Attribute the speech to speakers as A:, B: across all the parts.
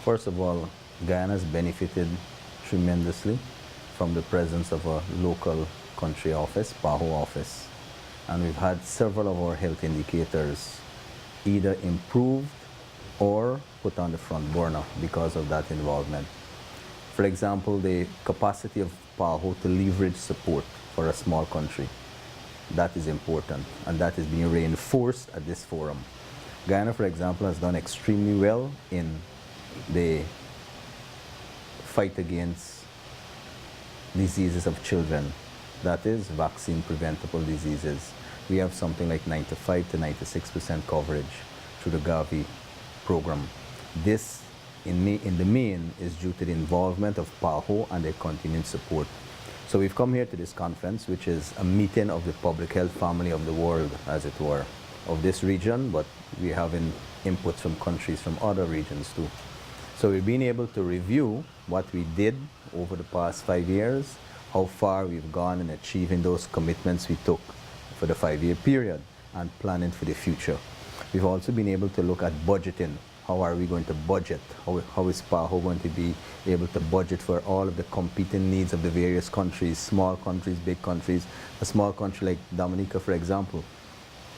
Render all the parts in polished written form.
A: First of all, Guyana has benefited tremendously from the presence of a local country office, PAHO office. And we've had several of our health indicators either improved or put on the front burner because of that involvement. For example, the capacity of PAHO to leverage support for a small country. That is important, and that is being reinforced at this forum. Guyana, for example, has done extremely well in the fight against diseases of children, that is, vaccine preventable diseases. We have something like 95 to 96% coverage through the Gavi program. This, in the main, is due to the involvement of PAHO and their continued support. So we've come here to this conference, which is a meeting of the public health family of the world, as it were, of this region, but we're having inputs from countries from other regions too. So we've been able to review what we did over the past 5 years, how far we've gone in achieving those commitments we took for the 5-year period, and planning for the future. We've also been able to look at budgeting. How are we going to budget? How is PAHO going to be able to budget for all of the competing needs of the various countries, small countries, big countries? A small country like Dominica, for example,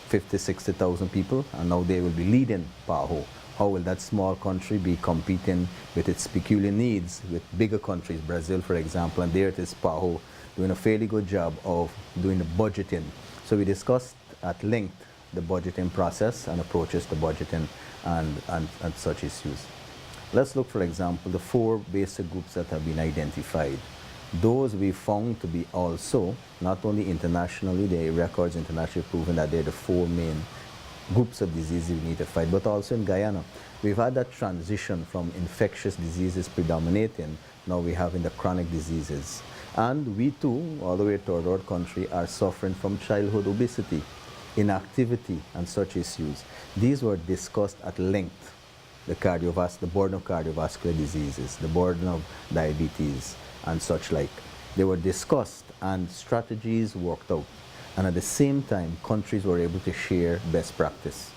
A: 50, 60,000 people, and now they will be leading PAHO. How will that small country be competing with its peculiar needs with bigger countries, Brazil, for example, and there it is PAHO doing a fairly good job of doing the budgeting. So we discussed at length the budgeting process and approaches to budgeting and such issues. Let's look, for example, the 4 basic groups that have been identified. Those we found to be also, not only internationally, there are records internationally proving that they're the 4 main groups of diseases we need to fight, but also in Guyana. We've had that transition from infectious diseases predominating, now we have in the chronic diseases. And we too, all the way to our third country, are suffering from childhood obesity, inactivity, and such issues. These were discussed at length. The burden of cardiovascular diseases, the burden of diabetes, and such like. They were discussed and strategies worked out. And at the same time, countries were able to share best practice.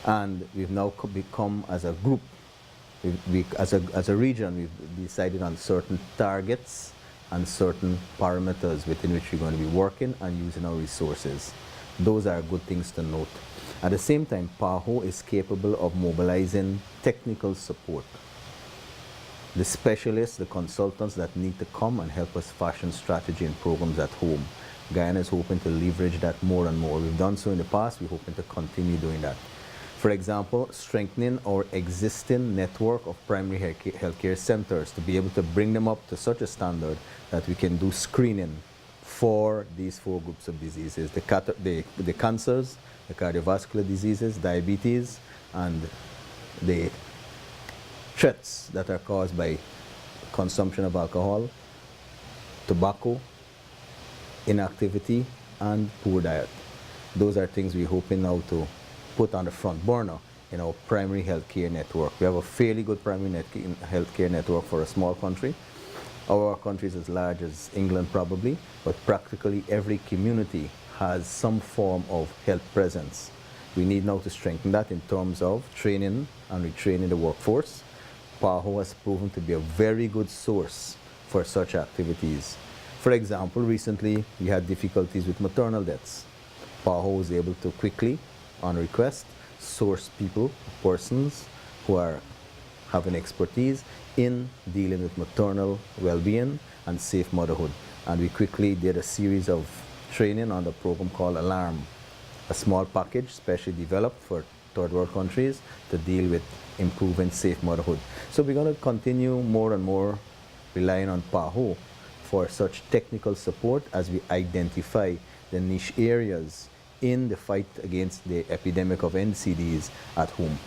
A: And we've now become, as a group, as a region, we've decided on certain targets and certain parameters within which we're going to be working and using our resources. Those are good things to note. At the same time, PAHO is capable of mobilizing technical support. The specialists, the consultants that need to come and help us fashion strategy and programs at home. Guyana is hoping to leverage that more and more. We've done so in the past, we're hoping to continue doing that. For example, strengthening our existing network of primary healthcare centers to be able to bring them up to such a standard that we can do screening for these 4 groups of diseases, the cancers, the cardiovascular diseases, diabetes, and the threats that are caused by consumption of alcohol, tobacco, inactivity, and poor diet. Those are things we're hoping now to put on the front burner in our primary healthcare network. We have a fairly good primary healthcare network for a small country. Our country is as large as England probably, but practically every community has some form of health presence. We need now to strengthen that in terms of training and retraining the workforce. PAHO has proven to be a very good source for such activities. For example, recently we had difficulties with maternal deaths. PAHO was able to quickly, on request, source persons who are having expertise in dealing with maternal well-being and safe motherhood. And we quickly did a series of training on the program called Alarm, a small package specially developed for third world countries to deal with improving safe motherhood. So we're going to continue more and more relying on PAHO for such technical support as we identify the niche areas in the fight against the epidemic of NCDs at home.